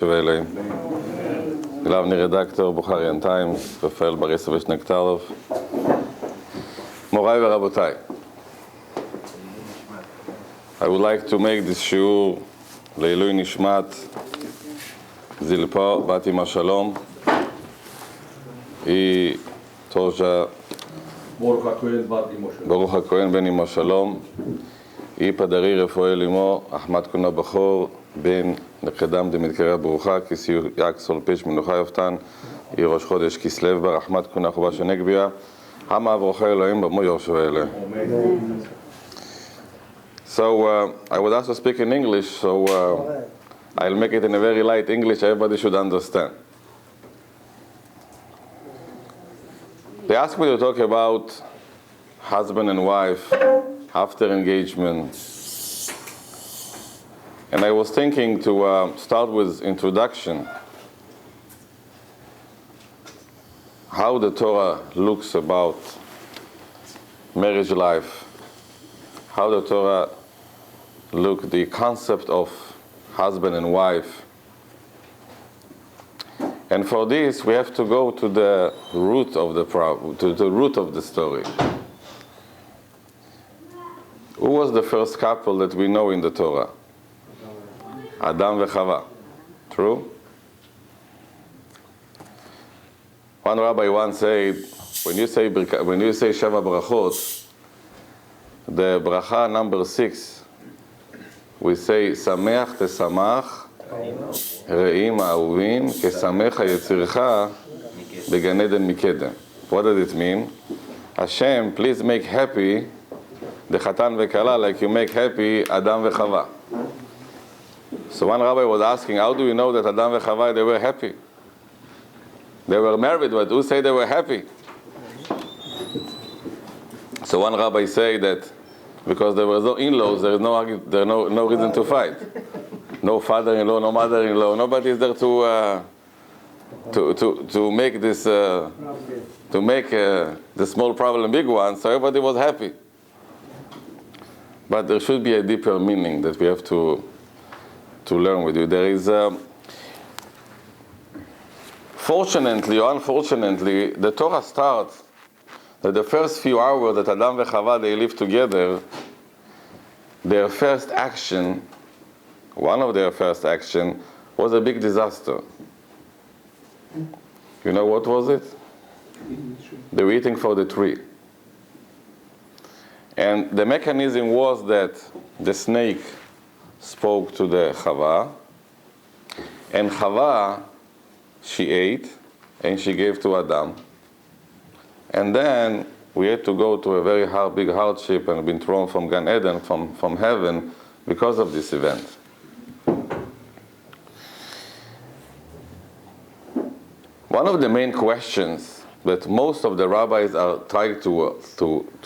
Shuvei Glavni redaktor Bukharian Times, Rafael Borisovich Nektarov, Morai v'Rabotai. I would like to make this shiur Leilui Nishmat Zilpa Bat Ima Shalom. היא תורשה ברוך הכהן בן אמא שלום. היא פדרי רפואל אמו אחמד כונה בכור בן לקדם דמתקרא ברוכה כסיור יק סולפיש מנוחה יפתן. היא ראש חודש כסלו בר אחמד כונה חובה שנגביה המה ברוכה אלוהים במו יורשו אלה. So I would also speak in English, so I'll make it in a very light English everybody should understand. They asked me to talk about husband and wife after engagement. And I was thinking to start with introduction. How the Torah looks about marriage life. How the Torah look the concept of husband and wife. And for this, we have to go to the root of the problem, to the root of the story. Who was the first couple that we know in the Torah? Adam and Chava. True? One rabbi once said, when you say Sheva Brachot, the bracha number 6, we say Sameach Tesamach רעים אהובים כשמח היצירך בגן עדן מקדם. What does it mean? Hashem, please make happy the Chatan וכלה like you make happy Adam וחווה. So one rabbi was asking, how do we know that Adam and Chava, they were happy? They were married, but who say they were happy? So one rabbi said that because there were no in-laws, there is no reason to fight. No father-in-law, no mother-in-law. Nobody is there to make this the small problem a big one. So everybody was happy. But there should be a deeper meaning that we have to learn with you. There is, fortunately or unfortunately, the Torah starts that the first few hours that Adam and Chava they live together, their first action. One of their first action was a big disaster. You know what was it? They were eating for the tree. And the mechanism was that the snake spoke to the Chava, and Chava, she ate, and she gave to Adam. And then we had to go to a very big hardship and been thrown from Gan Eden, from heaven, because of this event. One of the main questions that most of the rabbis are trying to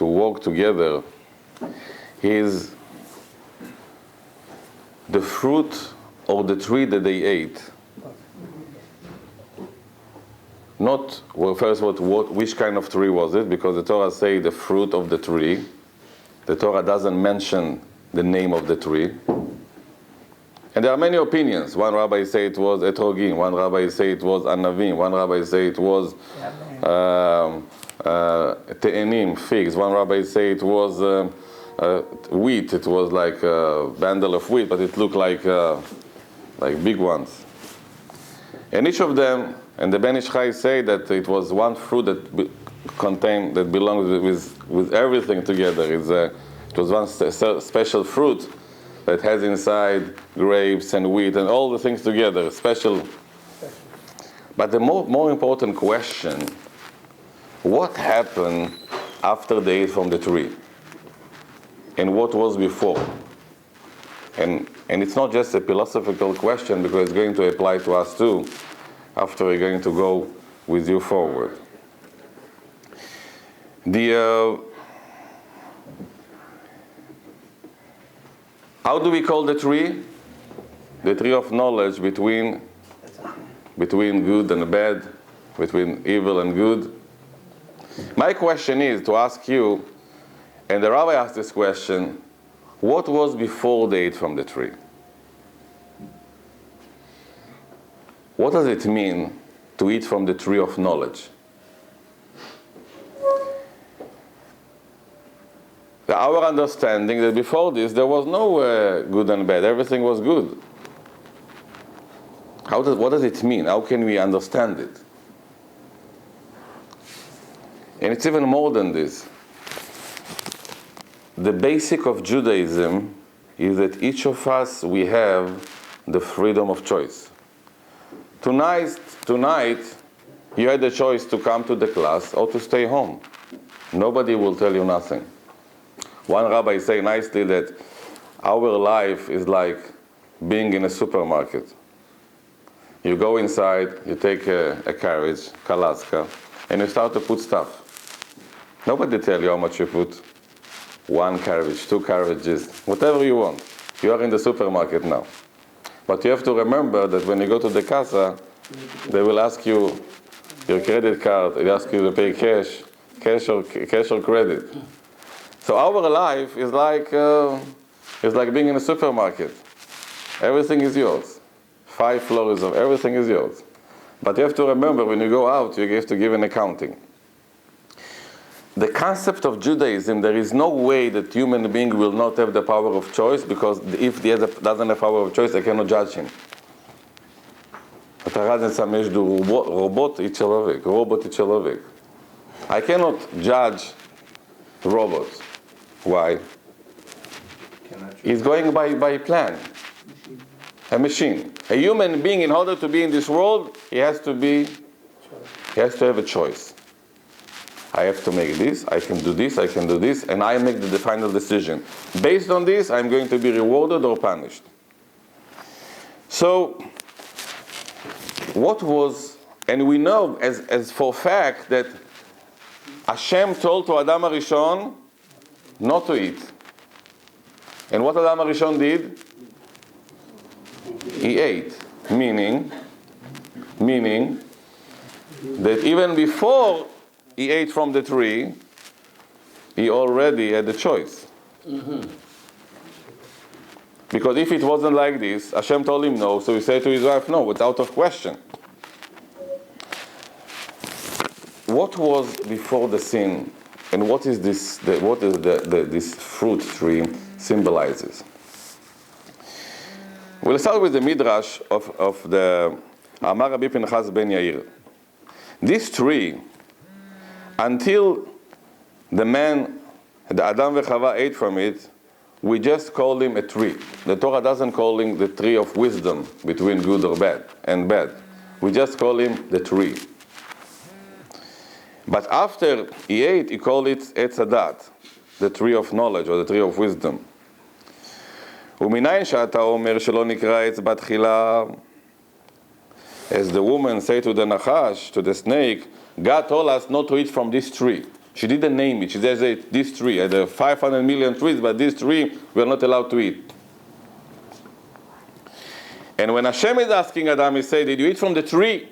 work together is the fruit or the tree that they ate. Not, well, first which kind of tree was it? Because the Torah says the fruit of the tree. The Torah doesn't mention the name of the tree. And there are many opinions. One rabbi say it was etrogim. One rabbi say it was anavim. One rabbi say it was te'enim, figs. One rabbi say it was wheat. It was like a bundle of wheat, but it looked like big ones. And each of them, and the Ben Ish Chai say that it was one fruit that belongs with everything together. It was one special fruit that has inside grapes and wheat and all the things together, special. But the more important question, what happened after they ate from the tree? And what was before? And it's not just a philosophical question because it's going to apply to us too, after we're going to go with you forward. How do we call the tree? The tree of knowledge between good and bad, between evil and good. My question is to ask you, and the rabbi asked this question, what was before they ate from the tree? what does it mean to eat from the tree of knowledge? Our understanding that before this there was no good and bad, everything was good. What does it mean? How can we understand it? And it's even more than this. The basic of Judaism is that each of us, we have the freedom of choice. Tonight, you had the choice to come to the class or to stay home. Nobody will tell you nothing. One rabbi say nicely that our life is like being in a supermarket. You go inside, you take a carriage, kalaska, and you start to put stuff. Nobody tell you how much you put. One carriage, two carriages, whatever you want. You are in the supermarket now. But you have to remember that when you go to the casa, they will ask you your credit card, they ask you to pay cash or credit. So our life is like being in a supermarket. Everything is yours. 5 floors of everything is yours. But you have to remember, when you go out, you have to give an accounting. The concept of Judaism, there is no way that human being will not have the power of choice, because if he doesn't have power of choice, I cannot judge him. I cannot judge robots. Why? He's going by plan. A machine. A human being, in order to be in this world, he has to have a choice. I have to make this, I can do this, and I make the final decision. Based on this, I'm going to be rewarded or punished. So, what was, and we know as for fact that Hashem told to Adam HaRishon not to eat. And what Adam HaRishon did? He ate. Meaning that even before he ate from the tree, he already had the choice. Mm-hmm. Because if it wasn't like this, Hashem told him no, so he said to his wife, no, it's out of question. What was before the sin, and what is this? This fruit tree symbolizes? We'll start with the midrash of the Amar Rabbi Pinchas ben Yair. This tree, until the man, the Adam v'Chava, ate from it, we just call him a tree. The Torah doesn't call him the tree of wisdom between good or bad and bad. We just call him the tree. But after he ate, he called it Etz Hadat, the tree of knowledge or the tree of wisdom. ומניין שאתה אומר שלא נקרא אצבע תחילה, as the woman said to the Nachash, to the snake, God told us not to eat from this tree. She didn't name it. She said this tree. There are 500 million trees, but this tree we are not allowed to eat. And when Hashem is asking Adam, he said, did you eat from the tree?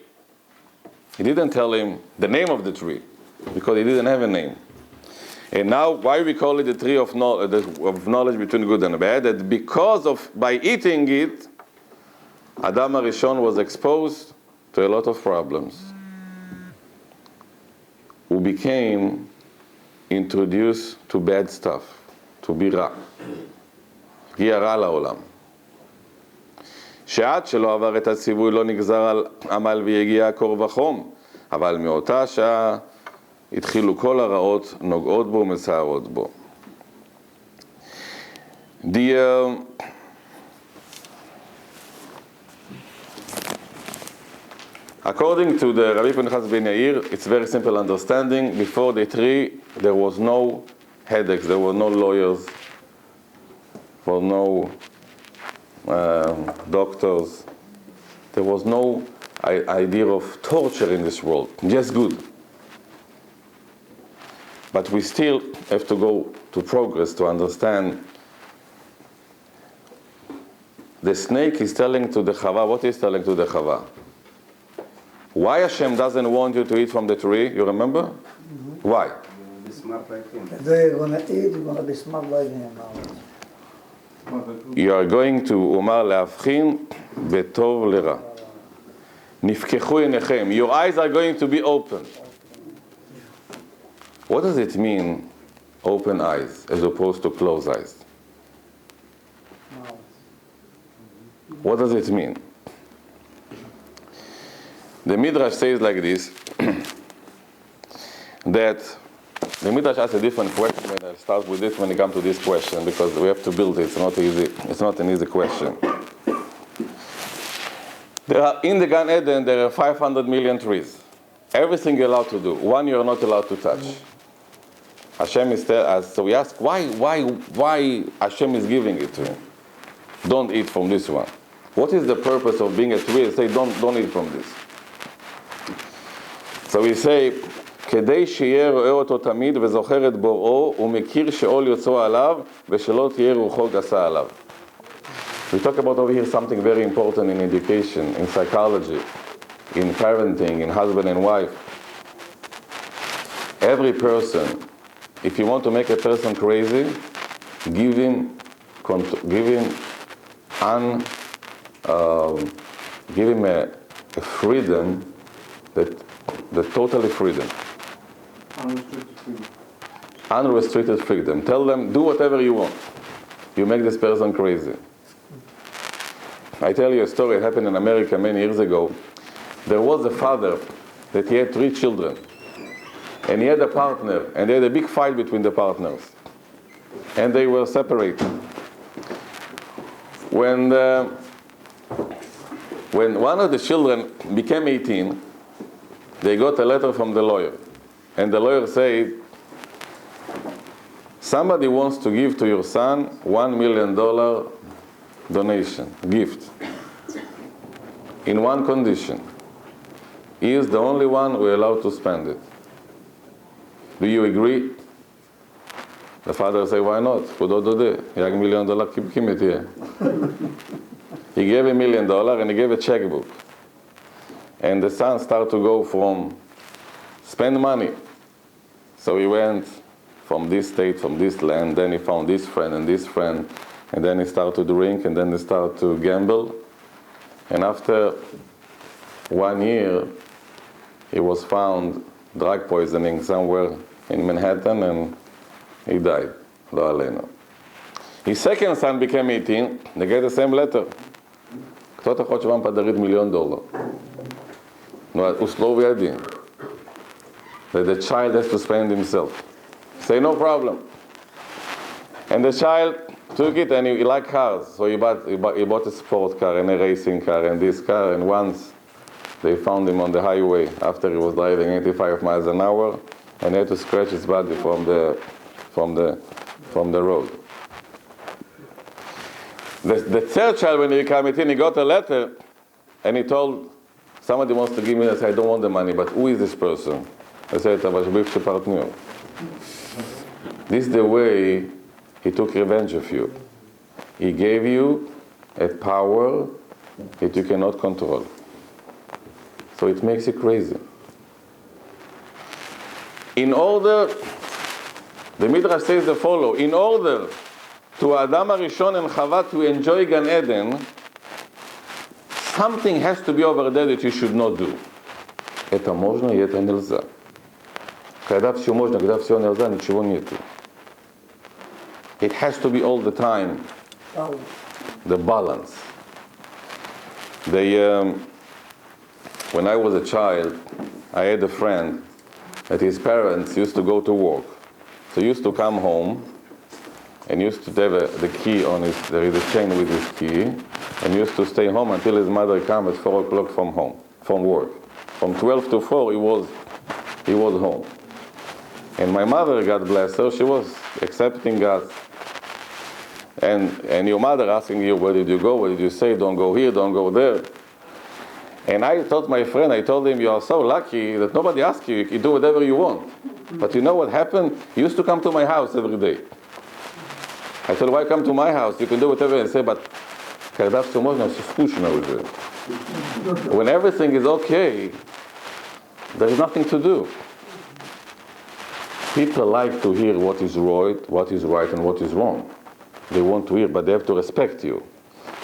He didn't tell him the name of the tree, because he didn't have a name. And now, why we call it the tree of knowledge between good and bad? That because by eating it, Adam HaRishon was exposed to a lot of problems. Who became introduced to bad stuff, to בירה. הגיע רע לעולם. שעד שלא עבר את הציווי לא נגזר על עמל ויגיע קור וחום, אבל מאותה שעה התחילו כל הרעות נוגעות בו ומצערות בו. According to the Rabbi Pinchas ben Yair, it's very simple understanding. Before the tree, there was no headaches, there were no lawyers, there were no doctors. There was no idea of torture in this world, just good. But we still have to go to progress to understand. The snake is telling to the Chava, what is telling to the Chava? Why Hashem doesn't want you to eat from the tree? You remember? Mm-hmm. Why? They're going to eat, you're going to be smart like him. You are going to Umar le'avchin v'tov l'ra. נפקחו עיניכם. Your eyes are going to be open. What does it mean, open eyes, as opposed to closed eyes? What does it mean? The Midrash says like this, that the Midrash asks a different question, and I'll start with this when we come to this question, because we have to build it. It's not easy. It's not an easy question. In the Gan Eden, there are 500 million trees. Everything you're allowed to do. One you're not allowed to touch. Hashem is telling us, so we ask, why Hashem is giving it to him? Don't eat from this one. What is the purpose of being a tree? Say, don't eat from this. So we say, כדי שיהיה רואה אותו תמיד וזוכר את בוראו ומכיר שאול יוצאו עליו ושלא תהיה רוחו גסה עליו. We talk about over here something very important in education, in psychology, in parenting, in husband and wife. Every person, if you want to make a person crazy, give him a freedom, the totally freedom. Unrestricted freedom. Unrestricted freedom. Tell them, do whatever you want. You make this person crazy. I tell you a story that happened in America many years ago. There was a father that he had 3 children. And he had a partner, and they had a big fight between the partners. And they were separated. When one of the children became 18, they got a letter from the lawyer. And the lawyer said, somebody wants to give to your son $1 million donation, gift. In one condition. He is the only one who is allowed to spend it. Do you agree? The father said, why not? $1 million, keep it here. He gave $1 million and he gave a checkbook. And the son started to go from spend money. So he went from this state, from this land, then he found this friend, and then he started to drink, and then he started to gamble. And after 1 year, he was found drug poisoning somewhere in Manhattan, and he died. Lo aleinu. His second son became 18, they get the same letter. кто-то хочет вам подарить $1 million. условия один. That the child has to spend himself. Say, no problem. And the child took it, and he liked cars. So he bought a sport car and a racing car and this car. And once they found him on the highway after he was driving 85 miles an hour, and he had to scratch his body from the road. The third child, when he came in, he got a letter, and he told, somebody wants to give me. I said, I don't want the money, but who is this person? I said, partner. This is the way he took revenge of you. He gave you a power that you cannot control. So it makes you crazy. In order, the Midrash says the following, in order to Adam HaRishon and Chava to enjoy Gan Eden, something has to be over there that you should not do. Это можно и это нельзя. Когда все можно, когда все нельзя, ничего нету. It has to be all the time. The balance. When I was a child, I had a friend that his parents used to go to work. So he used to come home and used to have the key on his, there is a chain with his key, and used to stay home until his mother came at 4 o'clock from work. From 12 to 4, he was home. And my mother, God bless her, she was accepting us. And your mother asking you, where did you go? What did you say? Don't go here, don't go there. And I told my friend, I told him, you are so lucky that nobody asks you. You can do whatever you want. But you know what happened? He used to come to my house every day. I said, why come to my house? You can do whatever. And say, but when everything is okay, there is nothing to do. People like to hear what is right, and what is wrong. They want to hear, but they have to respect you.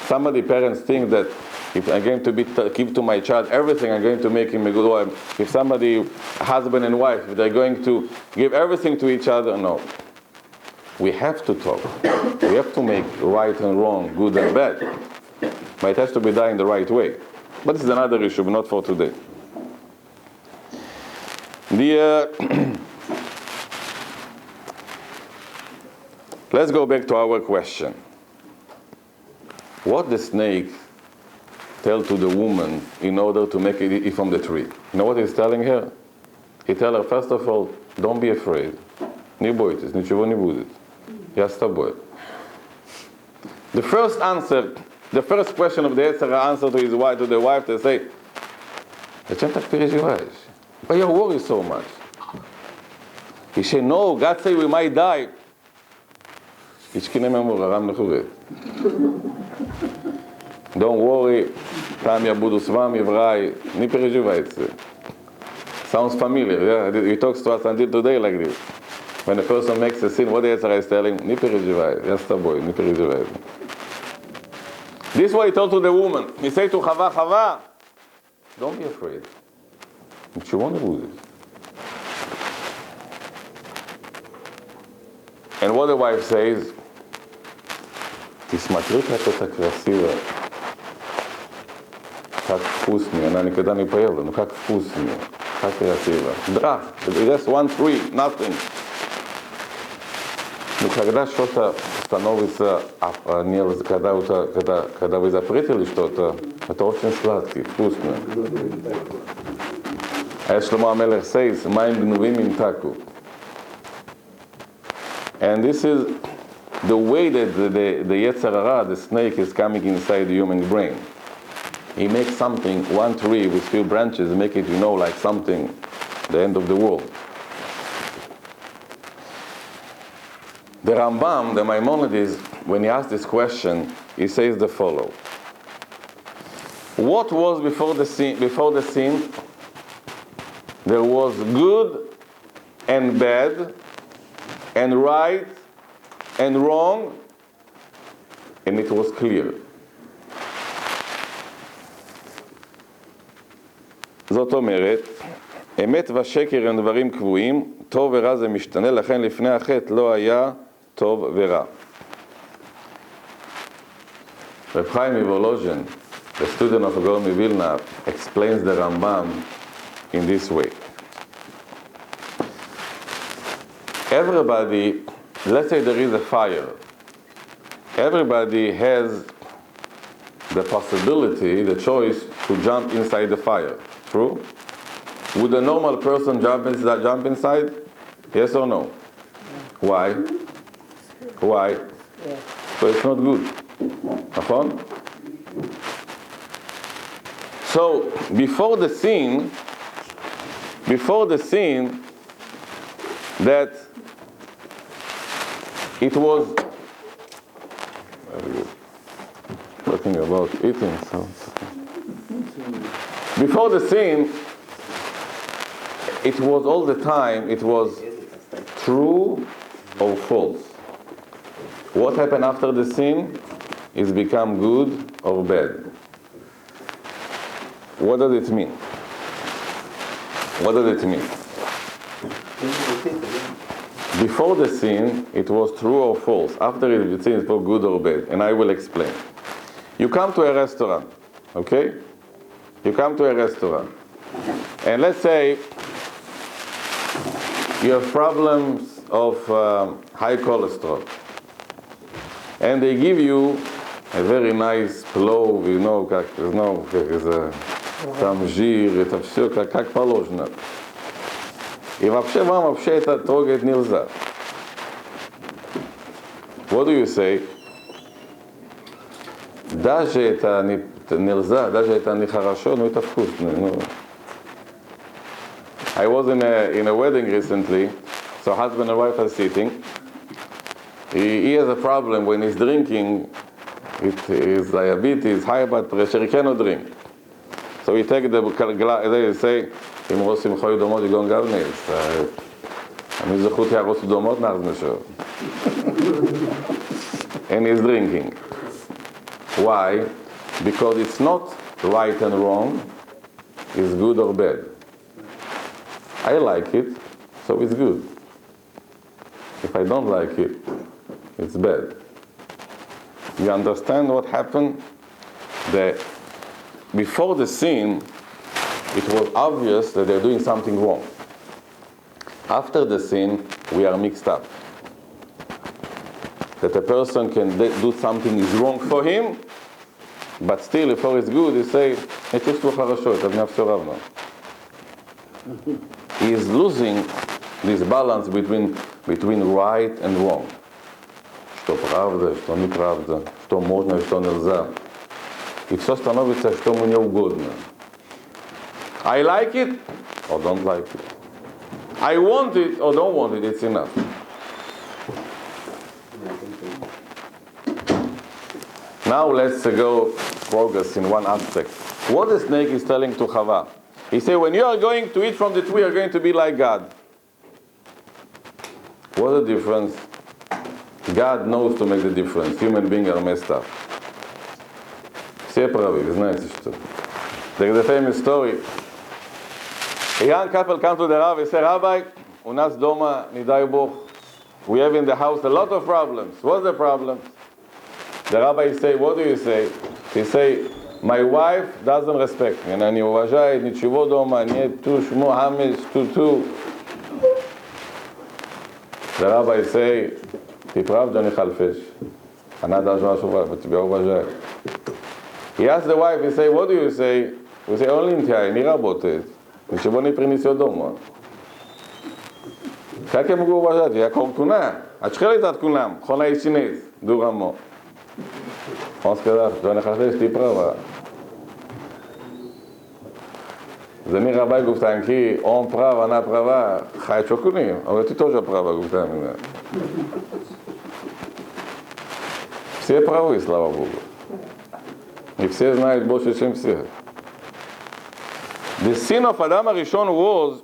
Some of the parents think that If I'm going to give to my child everything, I'm going to make him a good wife. If somebody, husband and wife, if they're going to give everything to each other, no. We have to talk. We have to make right and wrong, good and bad. But it has to be done in the right way. But this is another issue, but not for today. Let's go back to our question. What the snake tell to the woman in order to make it eat from the tree? You know what he's telling her? He tell her, first of all, don't be afraid. Не бойтесь, ничего не будет. Я с тобой. The first answer, the first question of the Yetzer Hara answer to his wife, to the wife, they say, зачем так переживаешь? Why you worry so much? He said, no, God say we might die. Don't worry, там я буду с вами в рай. Не переживайте. Sounds familiar, yeah? He talks to us until today like this. When a person makes a sin, what the Yetzer Hara is telling? Не переживай, я с тобой, не переживай. This is what he told to the woman. He said to Chava, Chava, don't be afraid. נичего не будет. And what the wife says, ты смотри, как это красиво, как вкусно, она никогда не поела, но как вкусно, как красиво. Да, just one tree, nothing. Но когда что-то становится, когда вы запретили что-то, это очень сладкий, вкусно. As Shlomo HaMelech says, מים גנובים ימתקו. And this is the way that the Yetzer Hara, the snake, is coming inside the human brain. He makes something, one tree with few branches, make it, like something, the end of the world. The Rambam, the Maimonides, when he asked this question, he says the following. What was before the sin? There was good and bad, and right and wrong, and it was clear. זאת אומרת, אמת ושקר הם דברים קבועים, טוב ורע זה משתנה, לכן לפני החטא לא היה טוב ורע. Reb Chaim Volozhin, the student of Gaon Vilna, explains the Rambam in this way. Everybody, let's say there is a fire. Everybody has the possibility, the choice to jump inside the fire. True? Would a normal person jump inside? Yes or no? Why? Why? So it's not good. נכון? So before the sin, that it was very good. Talking about eating, so before the sin, it was all the time, it was true or false. What happened after the sin is become good or bad. What does it mean? What does it mean? Before the sin, it was true or false. After the sin, it's for good or bad. And I will explain. You come to a restaurant, okay? You come to a restaurant. And let's say you have problems of high cholesterol. And they give you a very nice plov, там жир, это все как положено. И вообще вам это трогать нельзя. What do you say? Даже это нельзя, даже это нехорошо, но это вкусно. I was in a wedding recently, so husband and wife are sitting. He has a problem when he's drinking. His diabetes, high blood pressure, he cannot drink. So he take the glass, they say, אם רוצים חוי דומות יגון גבניס. אני זכות ירוס דומות נרזנשו. And he's drinking. Why? Because it's not right and wrong is good or bad. I like it, so it's good. If I don't like it, it's bad. You understand what happened? That before the sin, it was obvious that they're doing something wrong. After the sin, we are mixed up. That a person can do something is wrong for him, but still, if all is good, he say, "It is too хорошо, это мне все равно." He is losing this balance between right and wrong. Что правда, что неправда, что можно, что нельзя. И все становится, что мне угодно. I like it or don't like it. I want it or don't want it, it's enough. Now let's go progress in one aspect. What the snake is telling to Chava. He said, when you are going to eat from the tree, you are going to be like God. What's the difference? God knows to make the difference. Human beings are messed up. Все правы, вы знаете что. There is a famous story. A young couple come to the Rav and say, Rabbi, у нас дома, не дай Бог, we have in the house a lot of problems. What's the problem? The rabbi say, what do you say? He say, my wife doesn't respect me. Она не уважает, ничего дома, нет, ту, шмо, хамиш, ту. The rabbi say, ты правда не халфеш. Она должна тебя уважать. He asked the wife, he say, what do you say? We say, only in тебя, не работает. Ничего не принесет дома. Как я могу уважать? Я колтуна. Отшхелит от кулам. Хона и чинез. Дурамо. Он сказал, что не халфеш, ты права. זה נראה רבי גופתיים, כי он прав, она права, חי чокуни, אבל ты тоже права, гуфтיים. Все правы, слава Богу. И все знают больше, чем все. The sin of Adam HaRishon was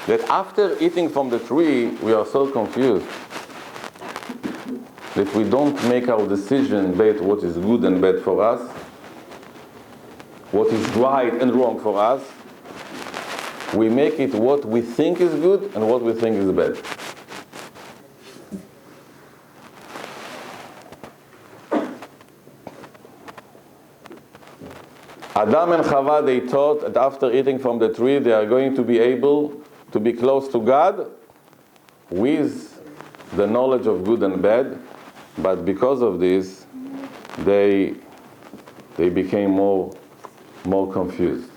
that after eating from the tree, we are so confused that we don't make our decision based what is good and bad for us, what is right and wrong for us. We make it what we think is good and what we think is bad. Adam and Chava, they thought that after eating from the tree, they are going to be able to be close to God with the knowledge of good and bad, but because of this, they became more confused.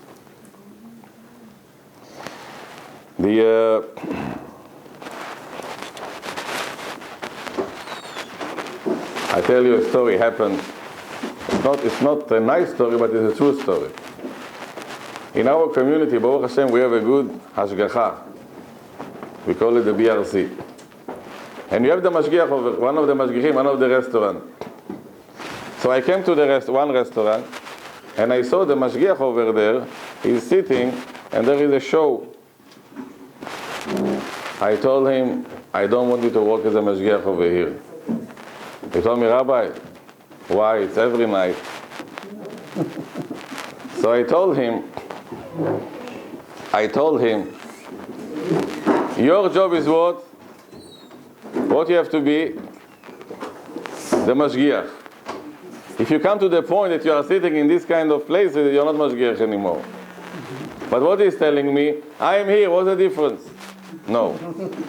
I tell you a story happened. It's not a nice story, but it's a true story. In our community, Baruch Hashem, we have a good hashgacha. We call it the BRC. And you have the mashgiach over, one of the mashgichim, one of the restaurant. So I came to one restaurant, and I saw the mashgiach over there. He's sitting, and there is a show. I told him, I don't want you to work as a mashgiach over here. He told me, Rabbi, why? It's every night. So I told him, your job is what? What you have to be? The mashgiach. If you come to the point that you are sitting in this kind of places, you're not mashgiach anymore. But what he's telling me, I am here, what's the difference? No.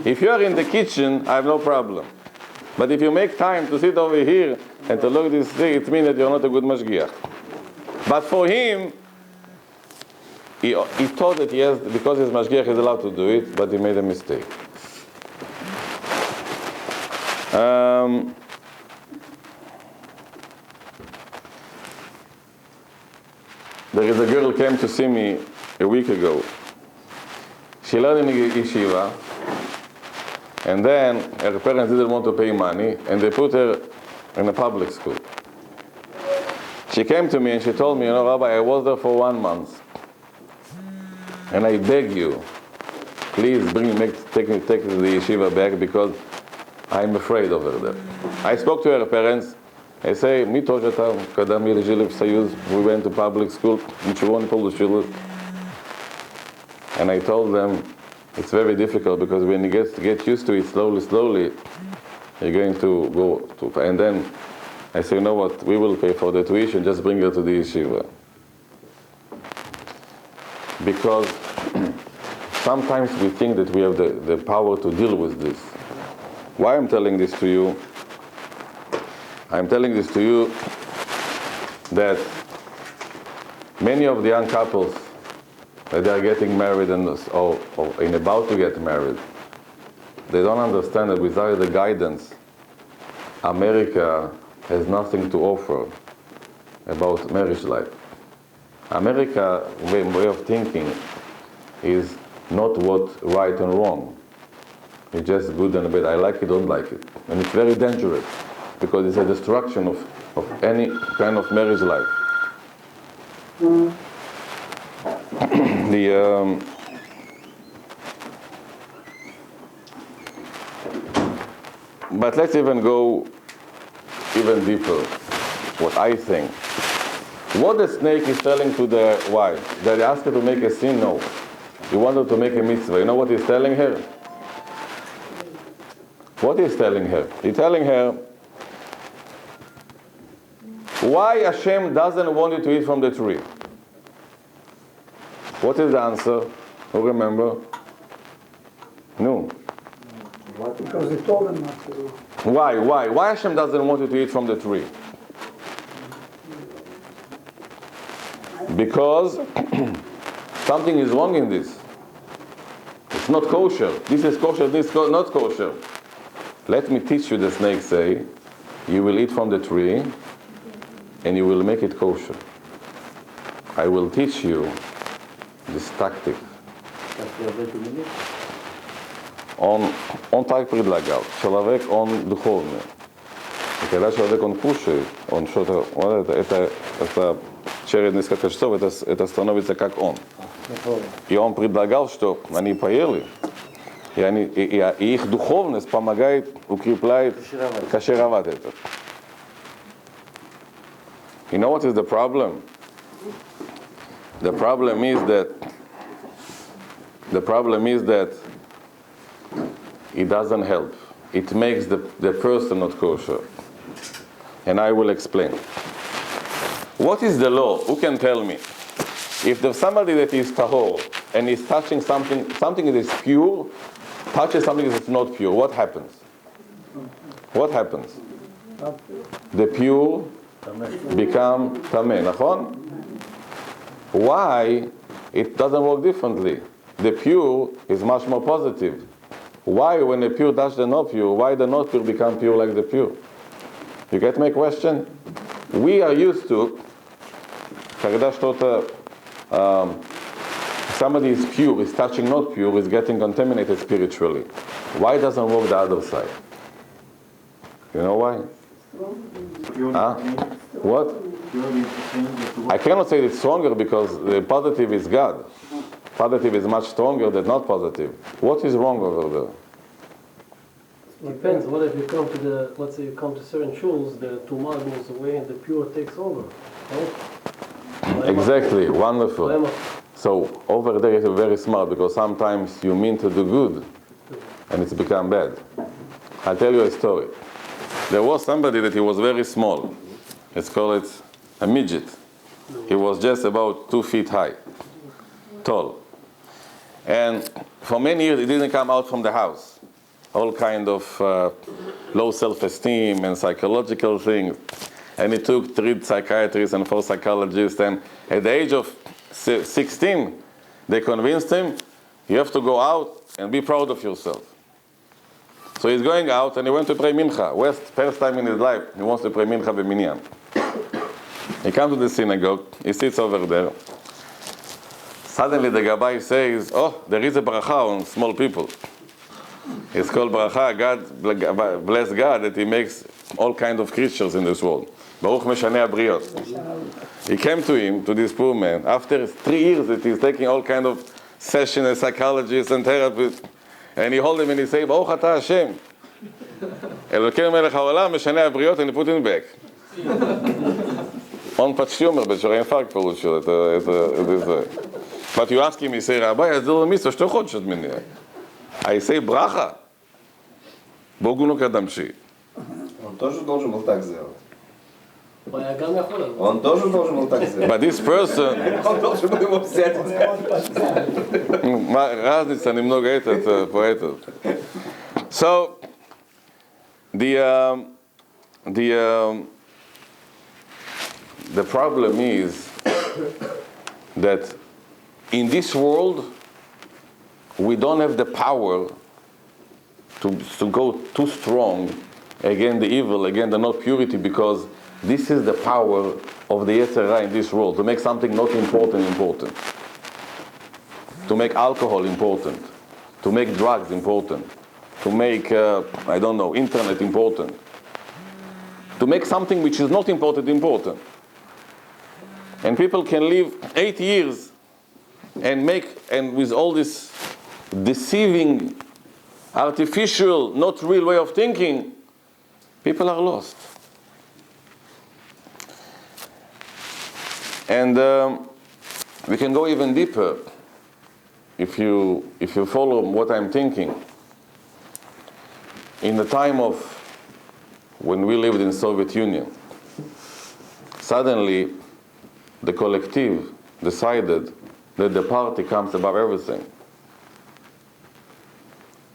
If you are in the kitchen, I have no problem. But if you make time to sit over here and to look at this thing, it means that you're not a good mashgiach. But for him, he thought that because his mashgiach is allowed to do it, but he made a mistake. There is a girl who came to see me a week ago. She learned in yeshiva, and then her parents didn't want to pay money, and they put her in a public school. She came to me and she told me, Rabbi, I was there for 1 month, and I beg you, please take the yeshiva back because I'm afraid over there. I spoke to her parents, I say, мы тоже там, когда мы жили в Союз, we went to public school, ничего не получилось. And I told them, it's very difficult because when you get used to it slowly, you're going to go to, and then I say, you know what, we will pay for the tuition, just bring her to the yeshiva. Because sometimes we think that we have the power to deal with this. Why I'm telling this to you? I'm telling this to you that many of the young couples that they are getting married or about to get married, they don't understand that without the guidance, America has nothing to offer about marriage life. America way of thinking is not what right and wrong. It's just good and bad. I like it, don't like it. And it's very dangerous because it's a destruction of any kind of marriage life. But let's even go even deeper. What I think. What the snake is telling to the wife? Did he ask her to make a sin? No. He wanted to make a mitzvah. You know what he's telling her? What he's telling her? He's telling her, why Hashem doesn't want you to eat from the tree? What is the answer? Who remember? No. Because he told him not to. Why? Why Hashem doesn't want you to eat from the tree? Because something is wrong in this. It's not kosher. This is kosher, this is not kosher. Let me teach you, the snake say, you will eat from the tree and you will make it kosher. I will teach you this tactic. Он так предлагал. Человек, он духовный. И когда человек, он кушает, он что-то, вот это через несколько часов, это становится как он. И он предлагал, что они поели, и их духовность помогает, укрепляет, кашировать это. You know what is the problem? The problem is that it doesn't help. It makes the person not kosher. And I will explain. What is the law? Who can tell me? If there's somebody that is tahor and is touching something that is pure, touches something that is not pure, what happens? What happens? The pure become tameh, nachon? Why? It doesn't work differently. The pure is much more positive. Why, when the pure touch the not pure, why the not pure become pure like the pure? You get my question? We are used to, когда что-то, somebody is pure, is touching not pure, is getting contaminated spiritually. Why doesn't work the other side? You know why? Huh? What? I cannot say it's stronger because the positive is God. Positive is much stronger than not positive. What is wrong over there? Depends. What if you come to let's say you come to certain shuls, the tumah goes away and the pure takes over, right? Exactly, wonderful. So over there you're very smart because sometimes you mean to do good and it's become bad. I'll tell you a story. There was somebody that he was very small. Let's call it a midget. He was just about 2 feet high, tall. And for many years he didn't come out from the house. All kind of low self-esteem and psychological things. And it took 3 psychiatrists and 4 psychologists. And at the age of 16, they convinced him, you have to go out and be proud of yourself. So he's going out and he went to pray mincha. First time in his life, he wants to pray mincha b'minyan. He comes to the synagogue, he sits over there. Suddenly the Gabbai says, oh, there is a bracha on small people. It's called bracha. God, bless God that He makes all kinds of creatures in this world. Baruch Meshaneh Abriot. He came to him, to this poor man, after 3 years that he's taking all kinds of sessions as psychologists and therapists. And he hold him and he say, Baruch Ata Hashem. Elokeinu melech haolam Meshaneh Abriot, and he put him back. Он почти умер, бешара инфаркт получил. Это. But you ask him, he say, Rabbi, я сделал миссу, что хочешь от меня? I say, браха. Богу ну кадамши. Он тоже должен был так сделать. הוא היה גם יכול לעשות. Он тоже должен был так сделать. But this person, Он должен был его взять и сказать. разница немного этот, по этот. So, the problem is that in this world we don't have the power to go too strong against the evil, against the not purity, because this is the power of the Yetzer Hara in this world, to make something not important, to make alcohol important, to make drugs important, to make, I don't know, internet important, to make something which is not important. And people can live 8 years and with all this deceiving, artificial, not real way of thinking, people are lost. And we can go even deeper if you follow what I'm thinking. In the time of when we lived in Soviet Union, suddenly the collective decided that the party comes above everything.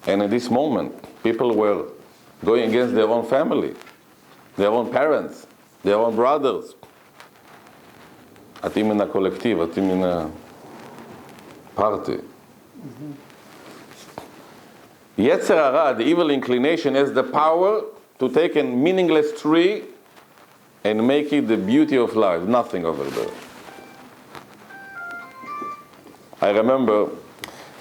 And at this moment, people were going against their own family, their own parents, their own brothers. От именно коллектив, от именно party. Yetzer Hara, the evil inclination, has the power to take a meaningless tree and make it the beauty of life. Nothing over there. I remember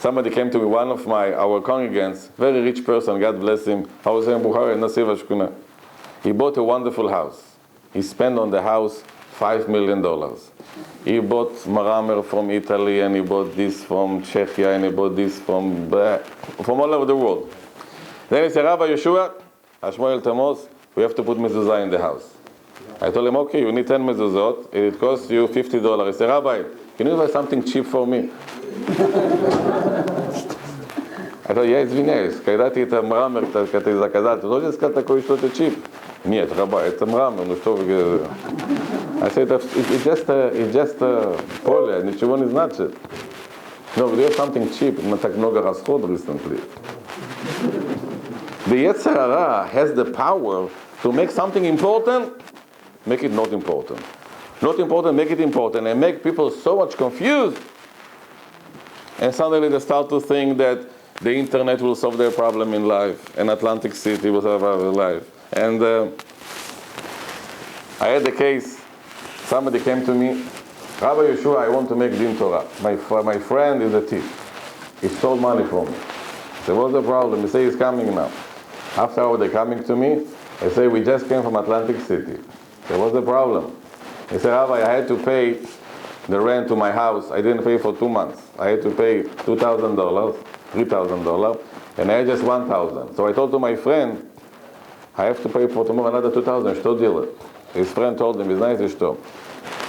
somebody came to me, one of our congregants, very rich person, God bless him. I was in Bukharian, Nasiv Ashkuna. He bought a wonderful house. He spent on the house $5 million. He bought maramer from Italy, and he bought this from Czechia, and he bought this from all over the world. Then he said, Rabbi Yehoshua, Ashmoel Tamos, we have to put mezuzah in the house. I told him, okay, you need 10 mezuzot, it costs you $50. He said, Rabbi, can you buy something cheap for me? I thought, я извиняюсь, когда ты это мрамор, когда ты заказал, ты должен сказать такое что-то cheap. Нет, Rabbi, это мрамор, ну что вы... I said, it's just поле, ничего не значит. No, we do have something cheap, мы так много расход recently. The Yetzer Hara has the power to make something important, make it not important. Not important, make it important, and make people so much confused. And suddenly they start to think that the internet will solve their problem in life, and Atlantic City will solve their life. And I had a case, somebody came to me, Rabbi Yehoshua, I want to make Din Torah. My friend is a thief. He stole money from me. I said, what's the problem? He said, he's coming now. After hour, they're coming to me. I say, we just came from Atlantic City. I said, what's the problem? He said, Rabbi, I had to pay the rent to my house. I didn't pay for 2 months. I had to pay $2,000, $3,000, and I had just $1,000. So I told to my friend, I have to pay for tomorrow another $2,000. Что делать? His friend told him, знаете что?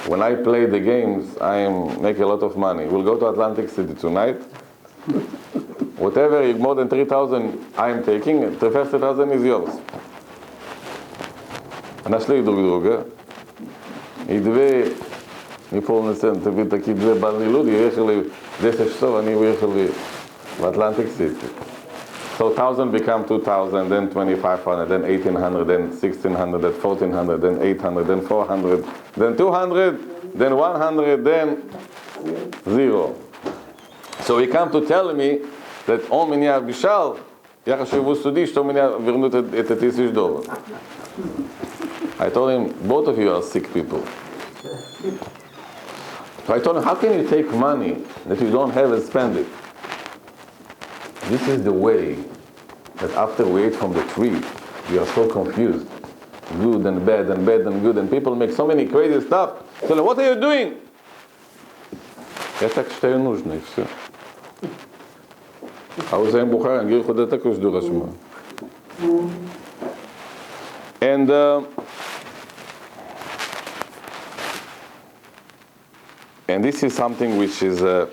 When I play the games, I make a lot of money. We'll go to Atlantic City tonight. Whatever, more than 3,000 I'm taking, the first 3,000 is yours. Нашли друг друга. И не помню, такие две больные люди ехали 10 часов, они уехали в Atlantic City. So 1,000 become 2,000, then 2,500, then 1,800, then 1,600, then 1,400, then 800, then 400, then 200, then 100, then 0. So he come to tell me that он меня обещал, я хочу его судить, что меня вернут это $1,000. I told him, both of you are sick people. So I told him, how can you take money that you don't have and spend it? This is the way that after we ate from the tree, we are so confused. Good and bad and bad and good, and people make so many crazy stuff. So what are you doing? Я так считаю нужно, и все. А вы знаете, Bukharian, говорю, куда такой жду расшма. And And this is something which is, but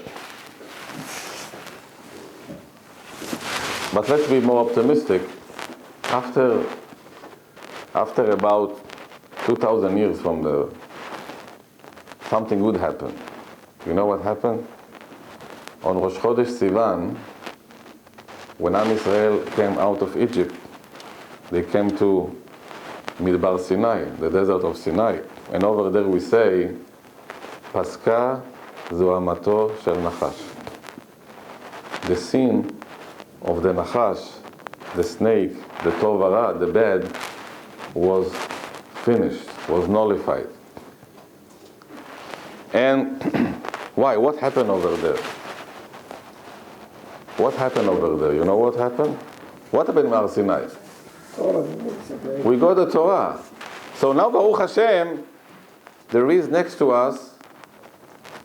let's be more optimistic. After about 2,000 years from the, something good happened. You know what happened? On Rosh Chodesh Sivan, when Am Israel came out of Egypt, they came to Midbar Sinai, the desert of Sinai. And over there we say, Paska Zoamato Shel Nachash. The sin of the Nachash, the snake, the Tovara, the bad, was finished, was nullified. And why? What happened over there? What happened over there? You know what happened? What happened in Har Sinai? We got the Torah. So now, Baruch Hashem, there is next to us,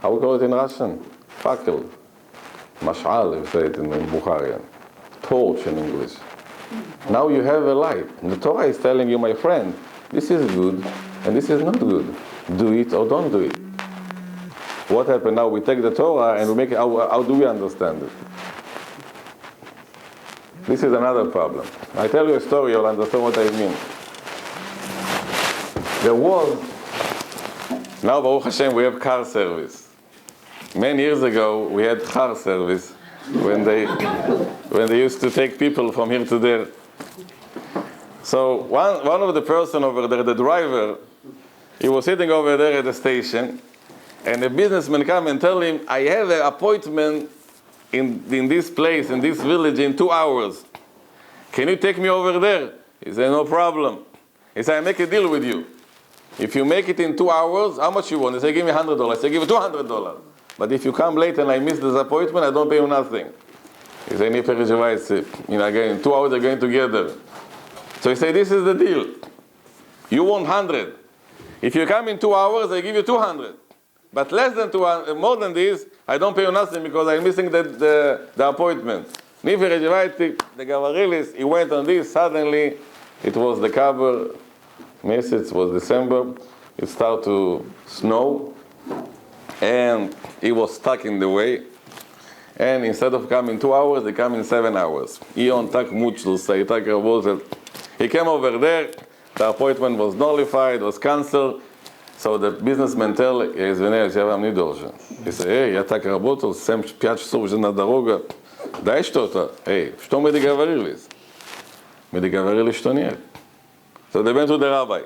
how we call it in Russian? Fakel. Mash'al, if you say it in Bukharian. Torch in English. Now you have a light. The Torah is telling you, my friend, this is good and this is not good. Do it or don't do it. What happened now? We take the Torah and we make it, how do we understand it? This is another problem. I tell you a story, you'll understand what I mean. There was, now Baruch Hashem, we have car service. Many years ago, we had car service when they used to take people from here to there. So one of the person over there, the driver, he was sitting over there at the station, and a businessman come and tell him, I have an appointment in this place, in this village, in 2 hours. Can you take me over there? He said, no problem. He said, I make a deal with you. If you make it in 2 hours, how much you want? He said, give me $100. I said, give me $200. But if you come late and I miss this appointment, I don't pay you nothing. He said, again, 2 hours are going together. So he said, this is the deal. You want 100. If you come in 2 hours, I give you 200. But less than 200, more than this, I don't pay you nothing because I'm missing the appointment. The Gavarilis, he went on this, suddenly it was the cover, it was December, it started to snow, and he was stuck in the way, and instead of coming 2 hours, they come in 7 hours. He came over there, the appointment was nullified, was cancelled. So the businessman tell, извиняюсь, я вам не должен. He said, эй, я так работал, 5 часов уже на дорога, дай что-то. Эй, что мы договорились? Мы договорились, что нет. So they went to the rabbi.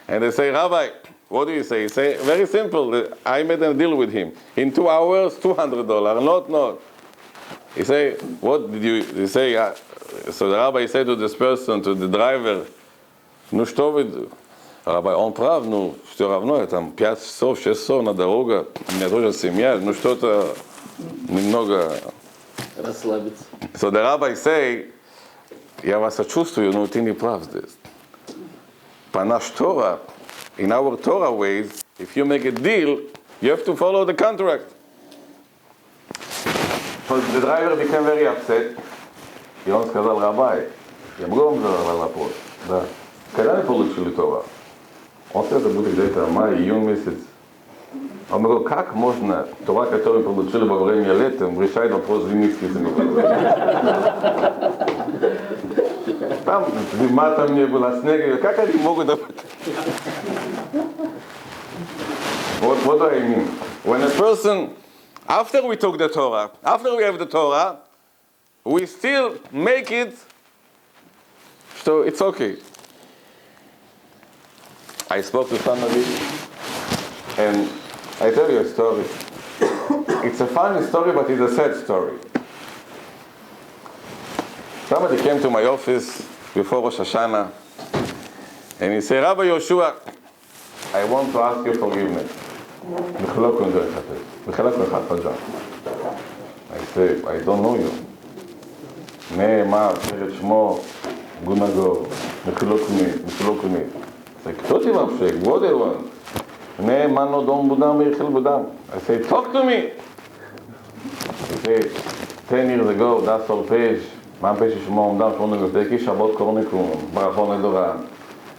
And they say, Rabbi, what do you say? He say, very simple, I made a deal with him. In 2 hours, $200, not. He say, what did you say? So the rabbi said to this person, to the driver, ну что вы... Rabbi, он прав, ну, все равно, я там 5 часов, 6 часов на дорога, у меня тоже семья, ну что-то немного... Расслабиться. So the rabbi say, я вас сочувствую, но ты не прав здесь. По наш Torah, in our Torah ways, if you make a deal, you have to follow the contract. So the driver became very upset. И он сказал, Rabbi, я могу вам задать вопрос? Да. Когда вы получили Torah? Он сказал, это будет где-то май, июнь месяц. Он говорил, как можно Тора, которую получили во время лета, решать вопрос зимнийских земель? Там зима там не было, снега, как они могут... What do I mean? When a person, after we took the Torah, after we have the Torah, we still make it, so it's okay. I spoke to somebody, and I tell you a story. It's a funny story, but it's a sad story. Somebody came to my office before Rosh Hashanah, and he said, Rabbi Yehoshua, I want to ask you forgiveness. I say, I don't know you. Кто ты вообще? What do you want? I say, talk to me. He said, 10 years ago, that's our page. Man page שמו עומדם שמונה גבטקי, שבות קורני כלום, ברכון לדורן.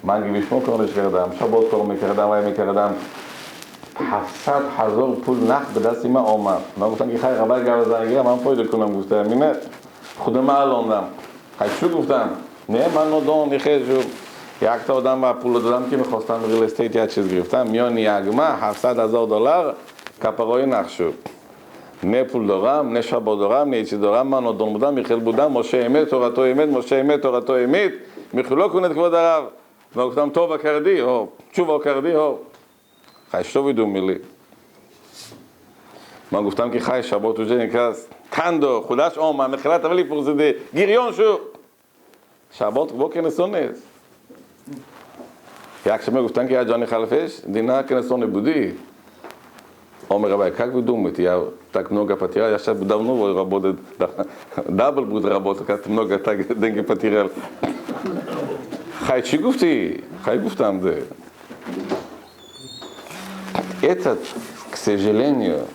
Man give שמו קורני שקרדם, שבות קורני מקרדם, היה מקרדם. Hafsat Hazor Pul Nach Bedasima Oma. Man guftam ki Chai Rabbi Gavazagira, man poide kunam guftam. Mine, Chudema Alondam. Chai Shu guftam. Ne, man odon, Nicheju. Yakta Odam Vapul Odam Ki Mechostam Real Estate Yachis Griftam. Mion Yagma, Hafsat Hazor $, Kaparoi Nachshu. Ne Pul Doram, Ne Shabot Doram, Ne Ichi Doram, Man Odon Budam, Michel Budam, Moshe Emet, Torato Emet, Moshe Emet, Torato Emet, Michulo Kunet Kvod Arav. Man guftam Tova Kardi, ho, Tshuva Kardi, ho. Chai do mili. Man guftam ki chai shabot uje nikas kando chudash oma mechilat aveli purzide girion shu shabot boker nesones. Jak shme guftam ki ya Johnny Khalfesh dina kenesone budi. Omer Rabbi, как вы думаете, я так много потерял, я сейчас давно работаю, дабл буду работать, как много так деньги потерял. Хай чигуфти, хай гуфтам де. Этот, к сожалению,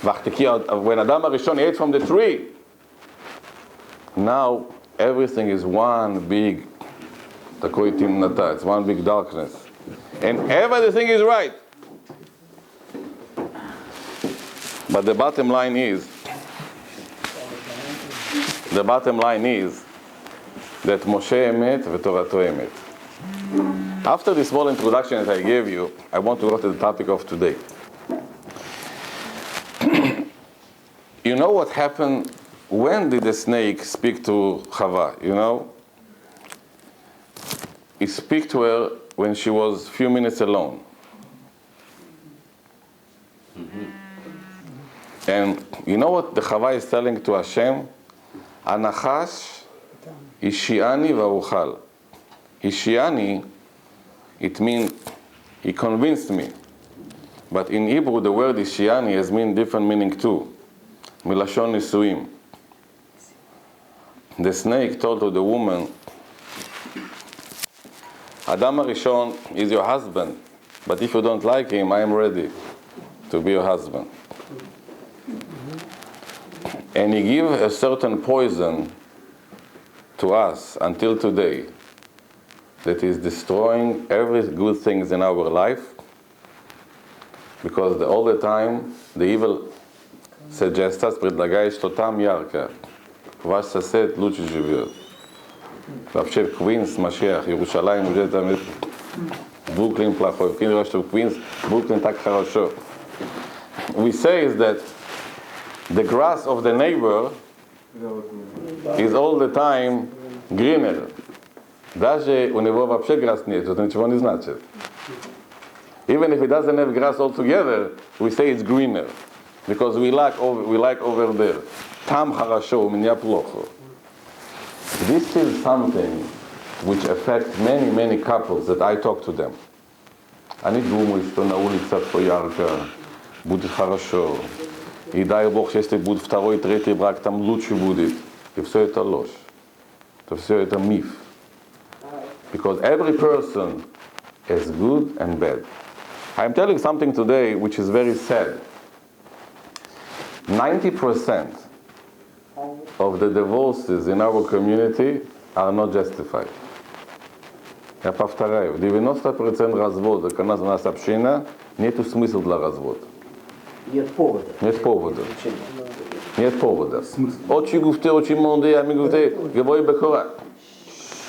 when Adam HaRishon ate from the tree, now everything is one big, такой темнота, it's one big darkness. And everything is right. But the bottom line is that Moshe Emet v'Torato Emet. After this small introduction that I gave you, I want to go to the topic of today. You know what happened? When did the snake speak to Chava? You know? He spoke to her when she was a few minutes alone. And you know what the Chava is telling to Hashem? Anachash ishiani va'uchal. Ishiani, it means he convinced me. But in Hebrew, the word ishiani has different meaning too. Milashon nisuim. The snake told to the woman, Adam HaRishon is your husband, but if you don't like him, I am ready to be your husband. And he gave a certain poison to us until today that is destroying every good things in our life, because all the time the evil suggests us, предлагает, что там ярко, ваш сосед лучше живет. Вообще в Квинс, Машиах, Иерусалим уже там Бруклин плохой, в Квинс, Бруклин так хорошо. We say is that the grass of the neighbor is all the time greener. Даже у него вообще грас нет, это ничего не значит. Even if it doesn't have grass altogether, we say it's greener. Because we like over there. Там хорошо, у меня плохо. This is something which affects many, many couples that I talk to them. Они думают, что на улице все ярко, будет хорошо. И дай Бог, если будет второй, третий брак, там лучше будет. И все это ложь. Все это миф. Because every person is good and bad. I'm telling something today which is very sad. 90% of the divorces in our community are not justified. Я повторяю, 90% разводов, когда у нас община, нету смысла для развода. Нет повода. Нет повода. Нет повода. Очень гуфте, очень молодые, а мы гуфте, говорю бекора.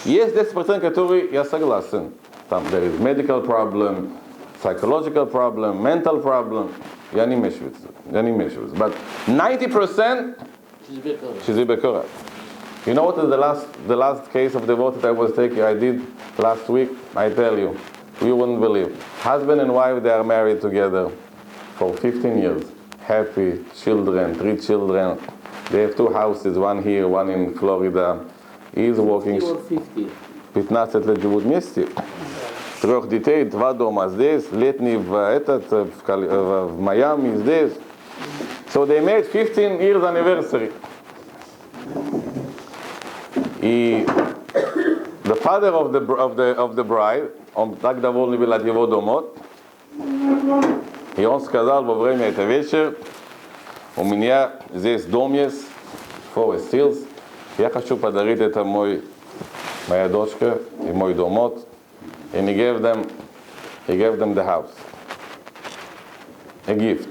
Есть 10%, которые я согласен. Там, there is medical problem, psychological problem, mental problem. Я не мешаю. But 90% she's bekora. You know what is the last case of divorce that I did last week? I tell you, you wouldn't believe. Husband and wife, they are married together for 15 years. Happy, children, 3 children. They have 2 houses, one here, one in Florida. He is working. 15 лет живут вместе. 3 детей, 2 дома здесь, летний в Майами здесь. So they made 15 years anniversary. И the father of the bride, он так довольный был от его домот, и он сказал во время этого вечера, у меня здесь дом есть, Forest Hills, я хочу подарить это моя дочка и мой домот. And he gave them the house. a gift.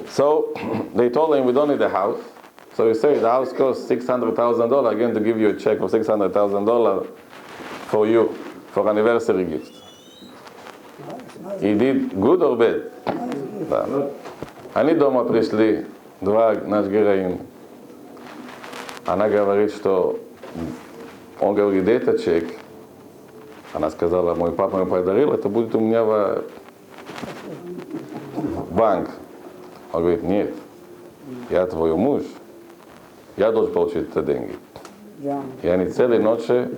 So they told him, we don't need a house. So he said, the house costs $600,000. I'm going to give you a check for $600,000 for you, for anniversary gift. He did good or bad? Da. Они дома пришли, два наших героин. Она говорит, что он говорит, где этот чек? Она сказала, мой папа мне подарил, это будет у меня в банк. Он говорит, нет, я твой муж, я должен получить эти деньги. И они целые ночи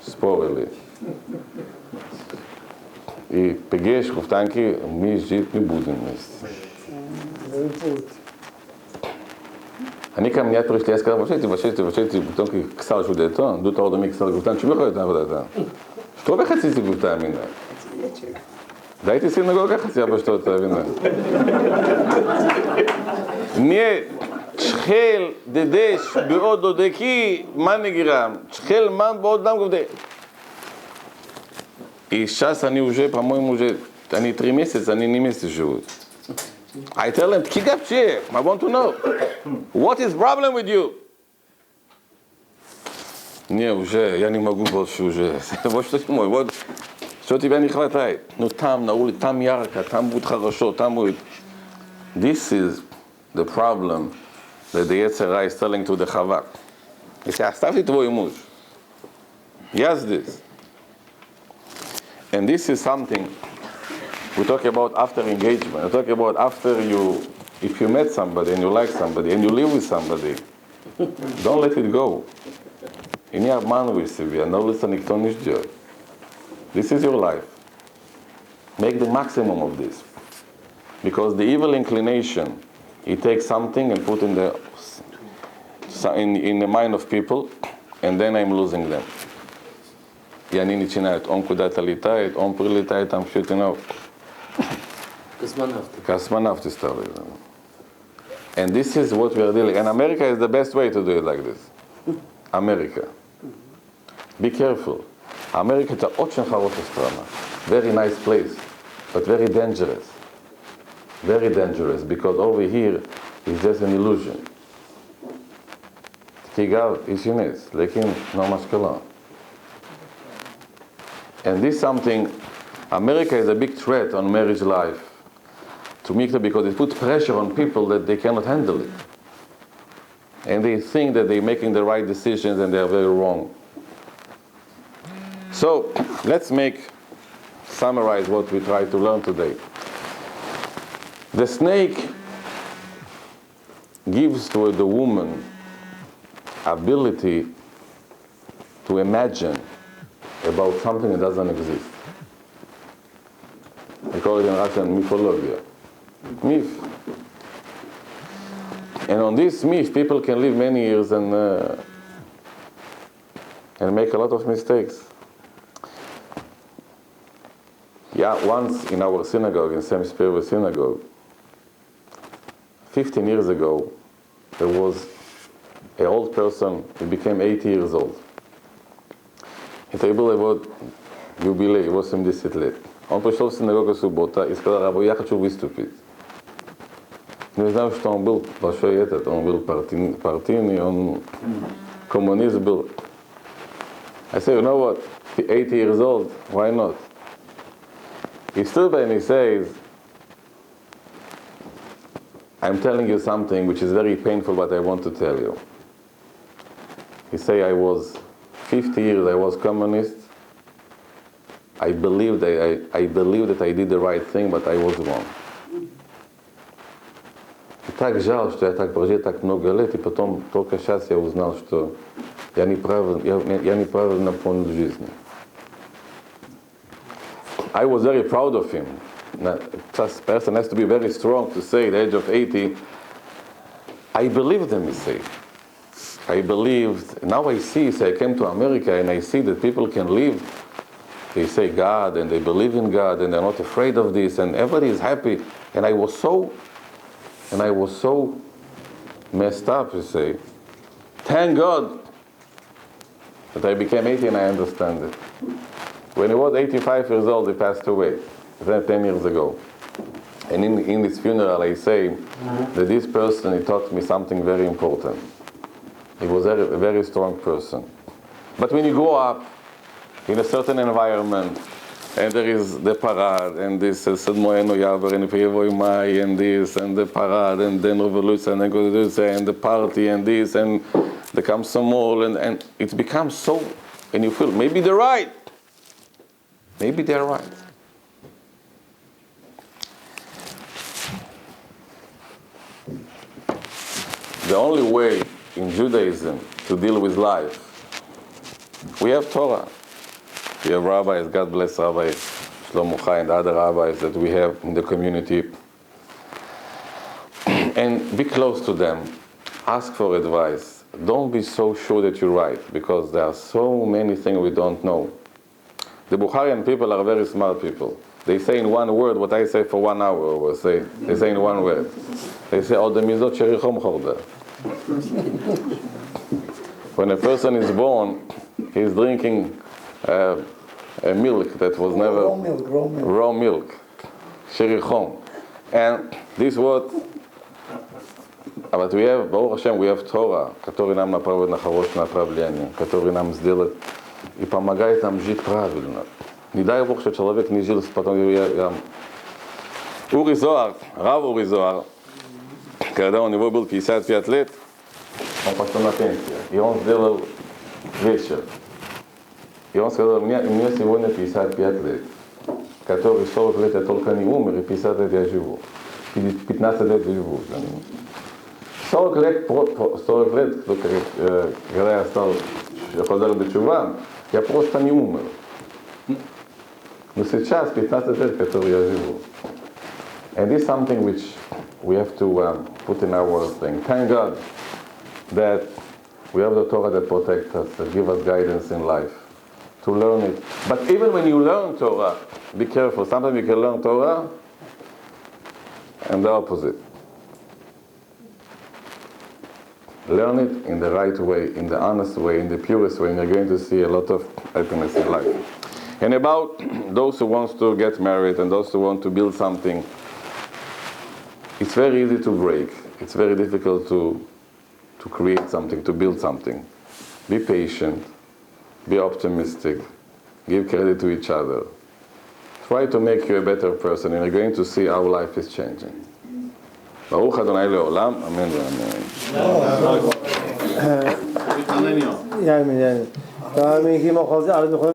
спорили. И пегеш в танке, мы жить не будем вместе. Они ко мне пришли, я сказал, вошите, только ксал шудето, до того до меня ксал гуфтан, что вы хотите на вот. Что вы хотите гуфтан меня? Дайте синагога хотя бы что-то вина. Нет, чхел дедеш בעוד דודקי, מה נגרם? צ'חל מן בעוד דם גובדה. И сейчас они уже, по-моему, они 3 месяца, они не вместе живут. I tell them, kick up chair. I want to know. What is problem with you? Не, уже, я не могу больше уже. Вот что мой, вот, что тебя не хватает. Ну там, на улице, там ярко, там будет хорошо, там будет... This is the problem that the Yetzirah is telling to the Chava. He says, оставь твой муж. Yes, this. And this is something we talk about after engagement. We talk about after you, if you met somebody and you like somebody and you live with somebody, don't let it go. И не обманывай себя, на улице никто не ждет. This is your life. Make the maximum of this. Because the evil inclination, it takes something and put in the mind of people, and then I'm losing them. И они начинают, он куда-то летает, он прилетает, там что-то, Космонавты стали. And this is what we are dealing. And America is the best way to do it like this. America. Be careful. America is очень хорошая страна. Very nice place, but very dangerous. Very dangerous, because over here is just an illusion. תיגר אישינס, लेकिन לא משקלה. And this is something, America is a big threat on marriage life. To make it, because it puts pressure on people that they cannot handle it. And they think that they're making the right decisions and they are very wrong. So, let's summarize what we try to learn today. The snake gives to the woman ability to imagine about something that doesn't exist. We call it in Russian mythology. Myth. And on this myth, people can live many years and make a lot of mistakes. Yeah, once in our synagogue, in St. Spirit synagogue, 15 years ago, there was an old person who became 80 years old. Это было вот юбилей, 80 лет. Он пришел в синагогу суббота и сказал, Рабби, я хочу выступить. Не знаю, что он был большой он был партийный, он коммунист был. I said, you know what, 80 years old, why not? He stood by and he says, I'm telling you something which is very painful, but I want to tell you. He said, I was 50 years, I was communist. I believed that I did the right thing, but I was wrong. И так жаль, что я так прожил так много лет, и потом только сейчас я узнал, что я неправильно понял жизнь. I was very proud of him. Such person has to be very strong to say at the age of 80, I believed him, he said. I believed, now I see, I came to America and I see that people can live, they say God and they believe in God and they're not afraid of this and everybody is happy. And I was so messed up, you say. Thank God that I became 80 and I understand it. When he was 85 years old, he passed away, 10 years ago. And in this funeral, I say that this person, he taught me something very important. He was a very strong person. But when you grow up in a certain environment, and there is the parade, and this Sedmoeno Yaver, and Pivoy Mai, and this, and the parade, and then revolution, and the party, and this, and there comes some more, and it becomes so, and you feel, maybe they're right. Maybe they're right. The only way in Judaism to deal with life, we have Torah. We have rabbis, God bless Rabbi Shlomo Chai and other rabbis that we have in the community. And be close to them. Ask for advice. Don't be so sure that you're right, because there are so many things we don't know. The Bukharian people are very smart people. They say in one word what I say for 1 hour. They say in one word. They say, "Oh, the mizot sherichom chorda." When a person is born, he's drinking a milk that was never raw milk, sherichom. And this word, but we have, Baruch Hashem, we have Torah, которая нам направит на хорошее направление, которая нам сделает и помогает нам жить правильно. Не дай Бог, что человек не жил, потом Ури Зоар, Рав Ури Зоар, когда у него был 55 лет, он пошел на пенсию, и он сделал вечер. И он сказал, мне сегодня 55 лет, который 40 лет я только не умер, и 50 лет я живу. 15 лет я живу. 40 лет, когда я стал ходил бетшува, я просто не умер. Но сейчас 15 лет, которые я живу. And this is something which we have to put in our thing. Thank God that we have the Torah that protects us, that gives us guidance in life, to learn it. But even when you learn Torah, be careful. Sometimes you can learn Torah and the opposite. Learn it in the right way, in the honest way, in the purest way, and you're going to see a lot of happiness in life. And about those who want to get married and those who want to build something, it's very easy to break. It's very difficult to create something, to build something. Be patient, be optimistic, give credit to each other. Try to make you a better person, and you're going to see how life is changing. Baruch Adonai Leolam, Amen ואמן. يعني